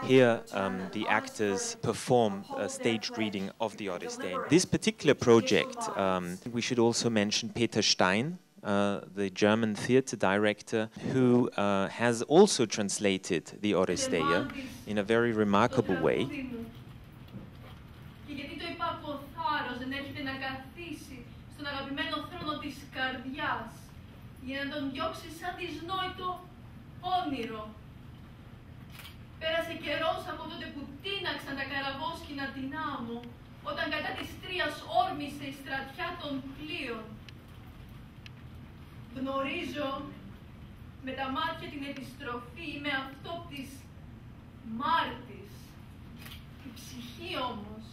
Here, the actors perform a staged reading of the Odyssey. This particular project, we should also mention Peter Stein, the German theater director, who has also translated the Oresteia in a very remarkable way. Πέρασε καιρός από τότε που τίναξαν τα καραβόσκηνα την άμμο, όταν κατά της Τρίας όρμησε η στρατιά των πλοίων. Γνωρίζω με τα μάτια την επιστροφή με αυτόπτης Μάρτης. Η ψυχή όμως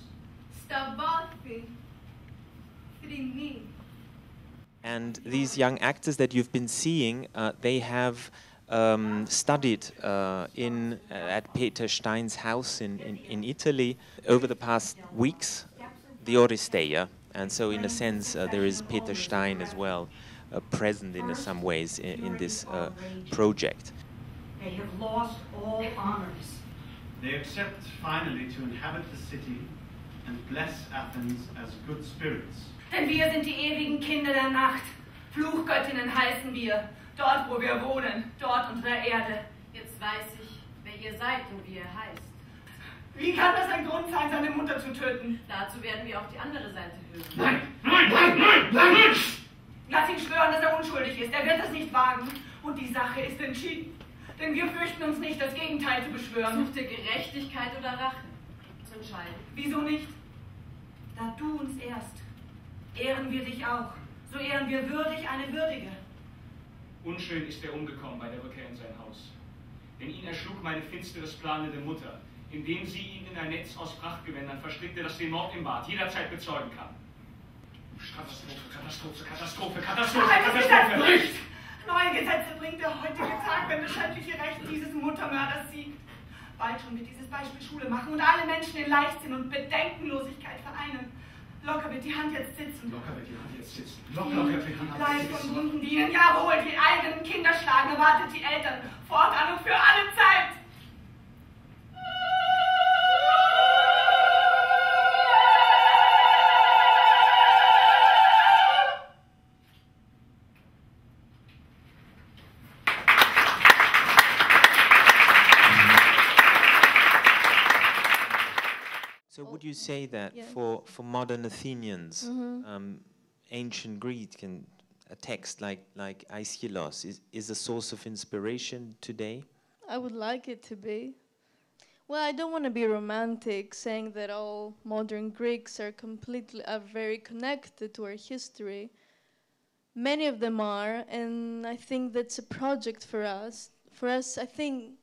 στα βάθη θρηνεί. And these young actors that you've been seeing, they have studied at Peter Stein's house in Italy over the past weeks, the Oresteia, and so in a sense there is Peter Stein as well present in some ways in this project. They have lost all honors. They accept finally to inhabit the city and bless Athens as good spirits. Denn wir sind die ewigen Kinder der Nacht. Fluchgöttinnen heißen wir. Dort, wo wir wohnen, dort unter der Erde. Jetzt weiß ich, wer ihr seid und wie ihr heißt. Wie kann das ein Grund sein, seine Mutter zu töten? Dazu werden wir auch die andere Seite hören. Nein, nein, nein, nein, nein! Lass ihn schwören, dass er unschuldig ist. Er wird es nicht wagen. Und die Sache ist entschieden. Denn wir fürchten uns nicht, das Gegenteil zu beschwören. Sucht ihr Gerechtigkeit oder Rache zu entscheiden? Wieso nicht? Da du uns ehrst, ehren wir dich auch. So ehren wir würdig eine Würdige. Unschön ist er umgekommen bei der Rückkehr in sein Haus. Denn ihn erschlug meine finsteres planende Mutter, indem sie ihn in ein Netz aus Prachtgewändern verstrickte, das den Mord im Bad jederzeit bezeugen kann. Katastrophe, Katastrophe, Katastrophe, Katastrophe, Katastrophe! Nicht! Neue Gesetze bringt der heutige Tag, wenn das schändliche Recht dieses Muttermörders siegt. Bald schon wird dieses Beispiel Schule machen und alle Menschen in Leichtsinn und Bedenkenlosigkeit vereinen. Locker wird die Hand jetzt sitzen. Locker wird die Hand jetzt sitzen. Locker wird die Hand jetzt Leid sitzen. von Wunden dienen, jawohl, die eigenen Kinder schlagen, erwartet die Eltern, fortan und für alle Zeit. So would you say that for modern Athenians, ancient Greek and a text like Aeschylus is a source of inspiration today? I would like it to be. Well, I don't want to be romantic, saying that all modern Greeks are very connected to our history. Many of them are, and I think that's a project for us. For us, I think,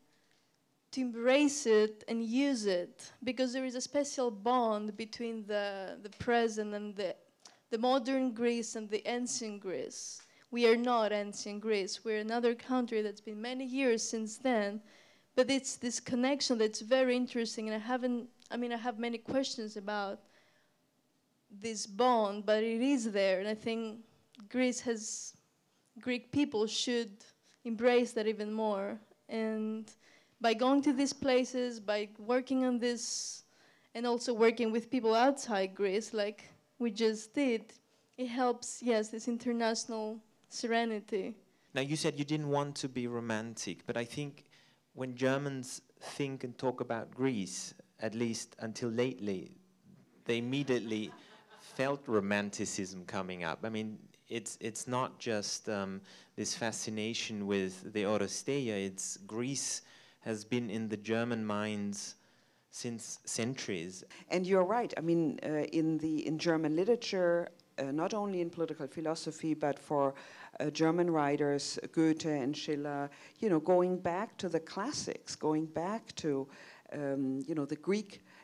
to embrace it and use it, because there is a special bond between the present and the modern Greece and the ancient Greece. We are not ancient Greece. We're another country that's been many years since then, but it's this connection that's very interesting, and I have many questions about this bond, but it is there, and I think Greek people should embrace that even more. And by going to these places, by working on this, and also working with people outside Greece, like we just did, it helps, yes, this international serenity. Now, you said you didn't want to be romantic, but I think when Germans think and talk about Greece, at least until lately, they immediately felt romanticism coming up. I mean, it's not just this fascination with the Oresteia, it's Greece has been in the German minds since centuries. And you're right. I mean, in German literature, not only in political philosophy, but for German writers, Goethe and Schiller, going back to the classics, going back to, the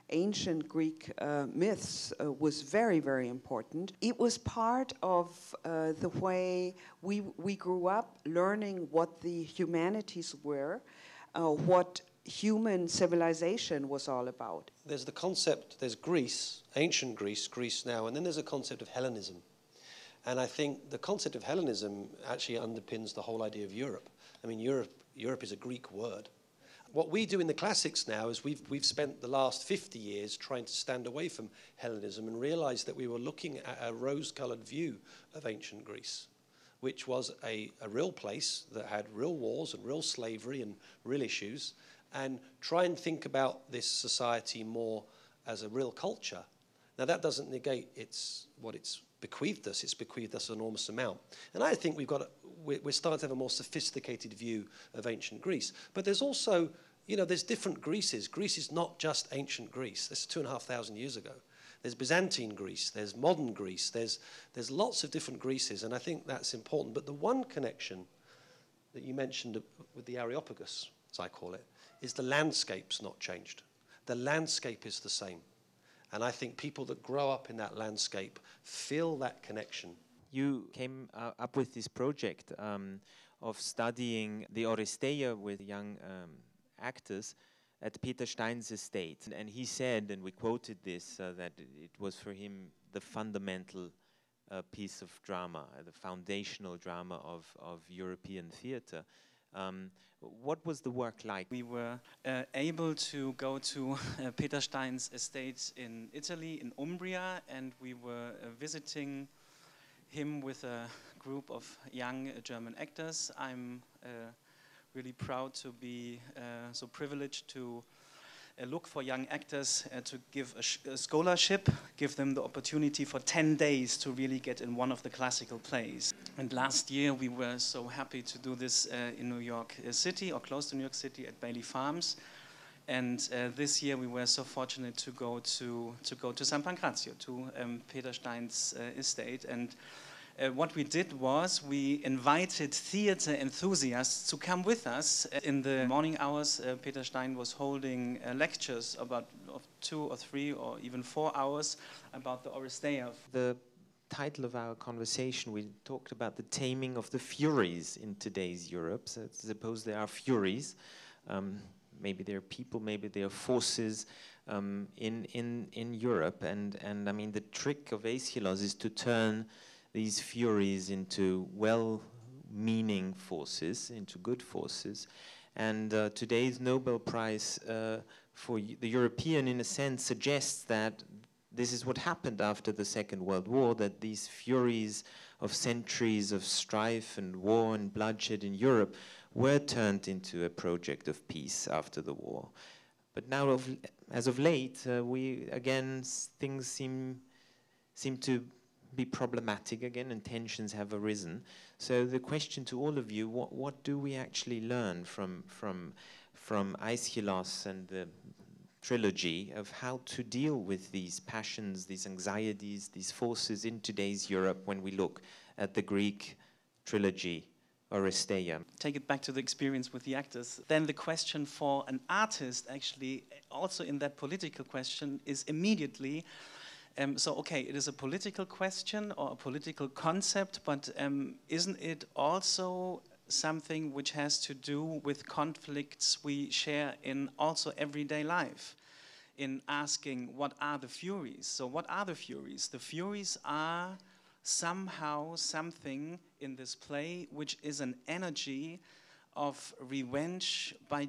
ancient Greek myths was very, very important. It was part of the way we grew up learning what the humanities were, what human civilization was all about. There's the concept, there's Greece, ancient Greece, Greece now, and then there's a concept of Hellenism. And I think the concept of Hellenism actually underpins the whole idea of Europe. I mean, Europe is a Greek word. What we do in the classics now is we've spent the last 50 years trying to stand away from Hellenism and realize that we were looking at a rose-colored view of ancient Greece, which was a real place that had real wars and real slavery and real issues, and try and think about this society more as a real culture. Now, that doesn't negate what it's bequeathed us. It's bequeathed us an enormous amount. And I think we're starting to have a more sophisticated view of ancient Greece. But there's also, there's different Greeces. Greece is not just ancient Greece. That's 2,500 years ago. There's Byzantine Greece, there's modern Greece, there's lots of different Greeces, and I think that's important. But the one connection that you mentioned with the Areopagus, as I call it, is the landscape's not changed. The landscape is the same. And I think people that grow up in that landscape feel that connection. You came up with this project of studying the Oresteia with young actors at Peter Stein's estate. And he said, and we quoted this, that it was for him the fundamental piece of drama, the foundational drama of European theatre. What was the work like? We were able to go to Peter Stein's estate in Italy, in Umbria, and we were visiting him with a group of young German actors. I'm really proud to be so privileged to look for young actors to give a scholarship, give them the opportunity for 10 days to really get in one of the classical plays. And last year we were so happy to do this in New York City, or close to New York City, at Bailey Farms. And this year we were so fortunate to go to San Pancrazio, to Peter Stein's estate. And what we did was we invited theater enthusiasts to come with us. In the morning hours, Peter Stein was holding lectures of 2 or 3 or even 4 hours about the Oresteia. The title of our conversation, we talked about the taming of the Furies in today's Europe. So suppose there are Furies. Maybe they're people, maybe they're forces in Europe. And I mean, the trick of Aeschylus is to turn these Furies into well-meaning forces, into good forces. And today's Nobel Prize for the European, in a sense, suggests that this is what happened after the Second World War, that these Furies of centuries of strife and war and bloodshed in Europe were turned into a project of peace after the war. But now, as of late, things seem to be problematic again, and tensions have arisen. So the question to all of you: what do we actually learn from Aeschylus and the trilogy of how to deal with these passions, these anxieties, these forces in today's Europe when we look at the Greek trilogy, Oresteia? Take it back to the experience with the actors. Then the question for an artist, actually, also in that political question, is immediately, okay, it is a political question or a political concept, but isn't it also something which has to do with conflicts we share in also everyday life, in asking what are the Furies? So what are the Furies? The Furies are somehow something in this play which is an energy of revenge by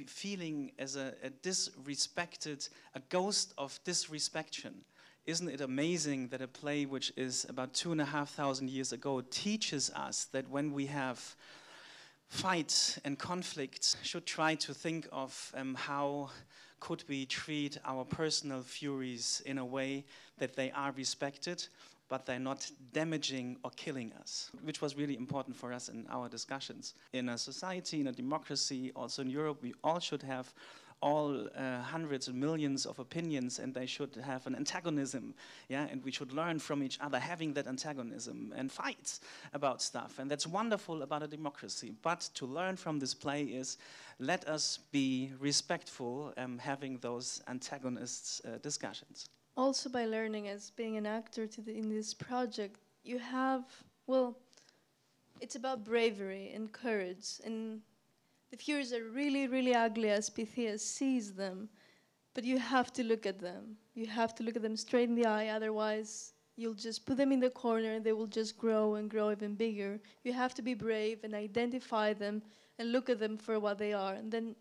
feeling as a disrespected, a ghost of disrespecttion. Isn't it amazing that a play which is about 2,500 years ago teaches us that when we have fights and conflicts, should try to think of how could we treat our personal Furies in a way that they are respected, but they're not damaging or killing us, which was really important for us in our discussions. In a society, in a democracy, also in Europe, we all should have all hundreds and millions of opinions, and they should have an antagonism, yeah, and we should learn from each other having that antagonism and fights about stuff, and that's wonderful about a democracy. But to learn from this play is, let us be respectful, having those antagonists discussions. Also, by learning as being an actor in this project, you have, well, it's about bravery and courage, and the Furies are really, really ugly as Pythias sees them, but you have to look at them. You have to look at them straight in the eye, otherwise you'll just put them in the corner and they will just grow and grow even bigger. You have to be brave and identify them and look at them for what they are, and then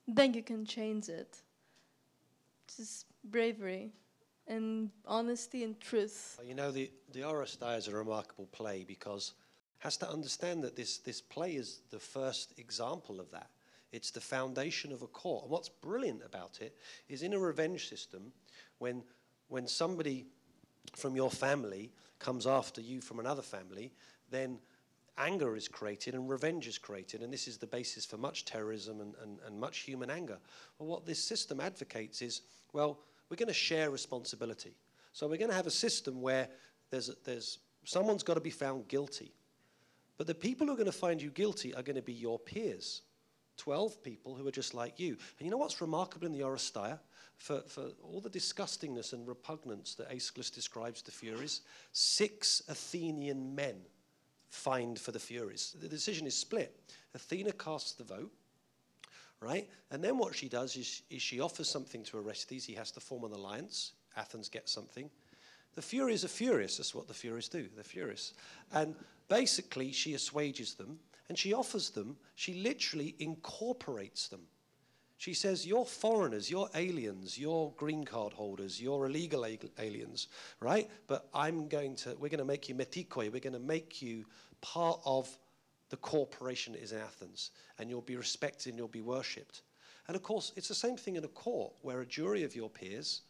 then you can change it. Just bravery and honesty and truth. You know, the Oresteia is a remarkable play because it has to understand that this play is the first example of that. It's the foundation of a court. And what's brilliant about it is in a revenge system, when somebody from your family comes after you from another family, then anger is created and revenge is created, and this is the basis for much terrorism and much human anger. Well, what this system advocates is, well, we're going to share responsibility. So we're going to have a system where there's someone's got to be found guilty, but the people who are going to find you guilty are going to be your peers, 12 people who are just like you. And you know what's remarkable in the Oresteia? For all the disgustingness and repugnance that Aeschylus describes the Furies, 6 Athenian men fined for the Furies. The decision is split. Athena casts the vote, right? And then what she does is she offers something to Orestes. He has to form an alliance. Athens gets something. The Furies are furious. That's what the Furies do. They're furious. And basically, she assuages them, and she offers them, she literally incorporates them. She says, you're foreigners, you're aliens, you're green card holders, you're illegal aliens, right? But we're going to make you metikoi, we're going to make you part of the corporation that is in Athens, and you'll be respected and you'll be worshipped. And of course, it's the same thing in a court, where a jury of your peers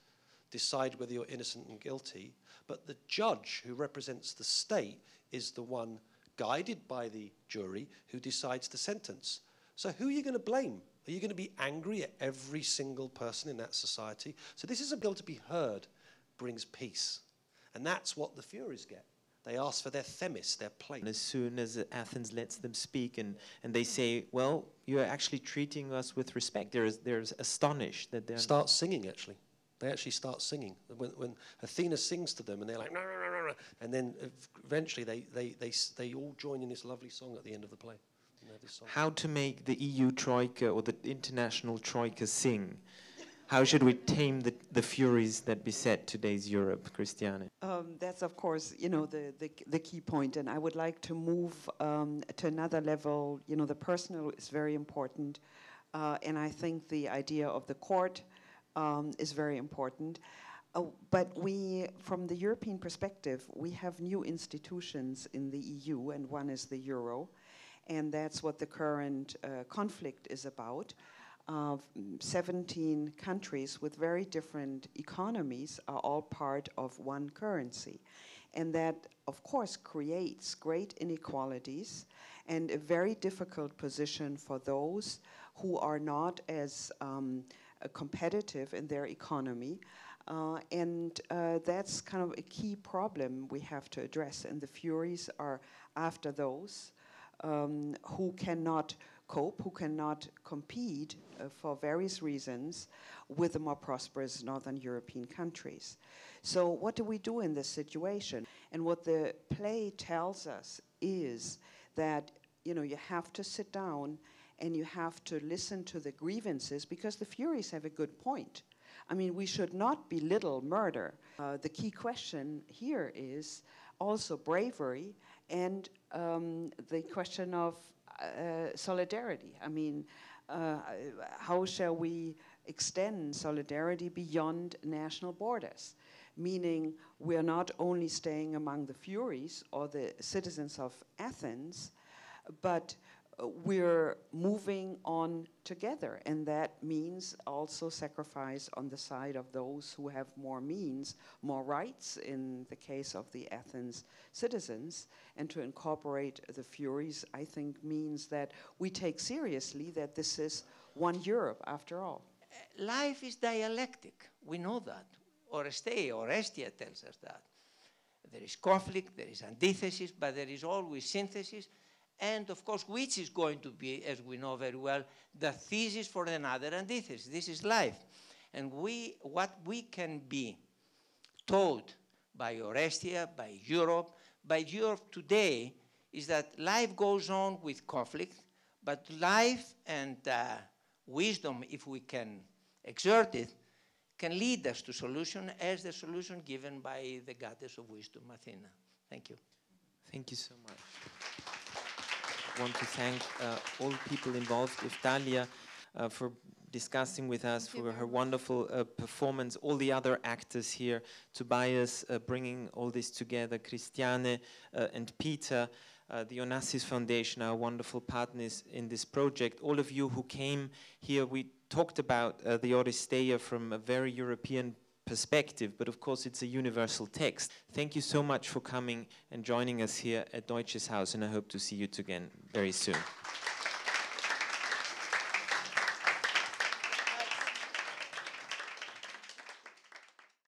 decide whether you're innocent and guilty, but the judge who represents the state is the one guided by the jury who decides the sentence. So who are you going to blame? Are you going to be angry at every single person in that society? So this is a bill to be heard brings peace. And that's what the Furies get. They ask for their themis, their place. And as soon as Athens lets them speak and they say, well, you're actually treating us with respect, they're astonished that they're... Start singing, actually. They actually start singing. When Athena sings to them and they're like, no, no, no, no, no. And then eventually they all join in this lovely song at the end of the play. How to make the EU Troika or the international Troika sing? How should we tame the furies that beset today's Europe, Christiane? That's, of course, you know, the key point. And I would like to move to another level. You know, the personal is very important. And I think the idea of the court is very important. But we, from the European perspective, we have new institutions in the EU, and one is the euro. And that's what the current conflict is about. 17 countries with very different economies are all part of one currency. And that, of course, creates great inequalities and a very difficult position for those who are not as competitive in their economy. And that's kind of a key problem we have to address. And the Furies are after those who cannot cope, who cannot compete for various reasons with the more prosperous Northern European countries. So what do we do in this situation? And what the play tells us is that, you know, you have to sit down and you have to listen to the grievances, because the Furies have a good point. I mean, we should not belittle murder. The key question here is also bravery and the question of solidarity. I mean, how shall we extend solidarity beyond national borders? Meaning, we are not only staying among the Furies or the citizens of Athens, but we're moving on together, and that means also sacrifice on the side of those who have more means, more rights in the case of the Athens citizens. And to incorporate the Furies, I think, means that we take seriously that this is one Europe after all. Life is dialectic. We know that. Oresteia tells us that. There is conflict, there is antithesis, but there is always synthesis. And of course, which is going to be, as we know very well, the thesis for another antithesis. This is life. And what we can be taught by Oresteia, by Europe today, is that life goes on with conflict, but life and wisdom, if we can exert it, can lead us to solution, as the solution given by the goddess of wisdom, Athena. Thank you. Thank you so much. I want to thank all people involved, Italia, for discussing with us, for her wonderful performance, all the other actors here, Tobias bringing all this together, Christiane and Peter, the Onassis Foundation, our wonderful partners in this project, all of you who came here. We talked about the Oresteia from a very European perspective, but of course it's a universal text. Thank you so much for coming and joining us here at Deutsches Haus, and I hope to see you again very soon.